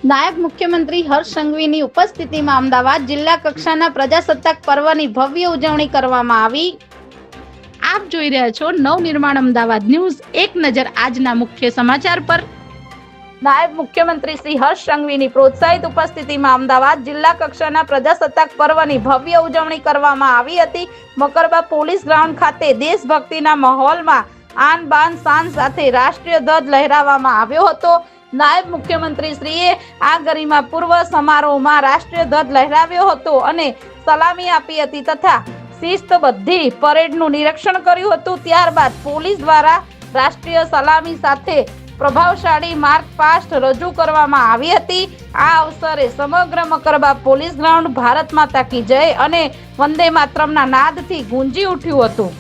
નાયબ મુખ્યમંત્રી હર્ષ સંઘવીની ઉપસ્થિતિમાં અમદાવાદ જિલ્લા કક્ષાના પ્રજાસત્તાક પર્વની ભવ્ય ઉજવણી કરવામાં આવી। આપ જોઈ રહ્યા છો નવનિર્માણ અમદાવાદ ન્યૂઝ। એક નજર આજના મુખ્ય સમાચાર પર। નાયબ મુખ્યમંત્રી શ્રી હર્ષ સંઘવીની પ્રોત્સાહિત ઉપસ્થિતિમાં અમદાવાદ જિલ્લા કક્ષાના પ્રજાસત્તાક પર્વની ભવ્ય ઉજવણી કરવામાં આવી હતી। મકરબા પોલીસ ગ્રાઉન્ડ ખાતે દેશભક્તિના માહોલમાં આન બાન શાન સાથે રાષ્ટ્રીય ધ્વજ લહેરાવવામાં આવ્યો હતો। નાયબ મુખ્યમંત્રી શ્રીએ આ ગરિમાપૂર્વ સમારોહમાં રાષ્ટ્રીય ધ્વજ લહેરાવ્યો હતો અને સલામી આપી હતી તથા શિસ્તબદ્ધ પરેડનું નિરીક્ષણ કર્યું હતું। ત્યારબાદ પોલીસ દ્વારા રાષ્ટ્રીય સલામી સાથે પ્રભાવશાળી માર્ચ પાસ્ટ રજૂ કરવામાં આવી હતી। આ અવસરે સમગ્ર મકરબા પોલીસ ગ્રાઉન્ડ ભારત માતા કી જય અને વંદે માતરમના નાદથી ગુંજી ઉઠ્યું હતું।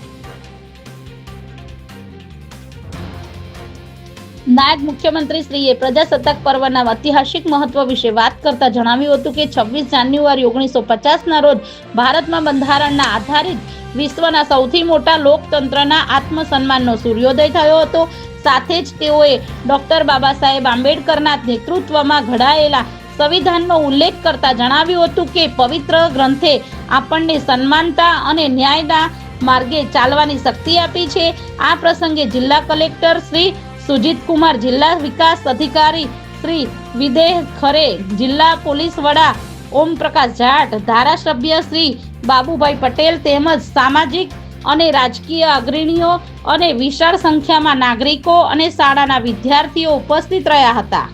નાયબ મુખ્યમંત્રી શ્રીએ પ્રજાસત્તાક પર્વના ઐતિહાસિક મહત્વ વિશે વાત કરતા જણાવ્યું હતું કે 26 જાન્યુઆરી 1950ના રોજ ભારતમાં બંધારણના આધારિત વિશ્વના સૌથી મોટા લોકતંત્રના આત્મસન્માનનો સૂર્યોદય થયો હતો। સાથે જ તેઓએ ડોક્ટર બાબા સાહેબ આંબેડકરના નેતૃત્વમાં ઘડાયેલા સંવિધાનનો ઉલ્લેખ કરતા જણાવ્યું હતું કે પવિત્ર ગ્રંથે આપણને સન્માનતા અને ન્યાયના માર્ગે ચાલવાની શક્તિ આપી છે। આ પ્રસંગે જિલ્લા કલેક્ટર શ્રી સુજીત કુમાર, જિલ્લા વિકાસ અધિકારી શ્રી વિદેહ ખરે, જિલ્લા પોલીસ વડા ઓમ પ્રકાશ જાટ, ધારાસભ્ય શ્રી બાબુભાઈ પટેલ તેમજ સામાજિક અને રાજકીય અગ્રણીઓ અને વિશાળ સંખ્યામાં નાગરિકો અને શાળાના વિદ્યાર્થીઓ ઉપસ્થિત રહ્યા હતા।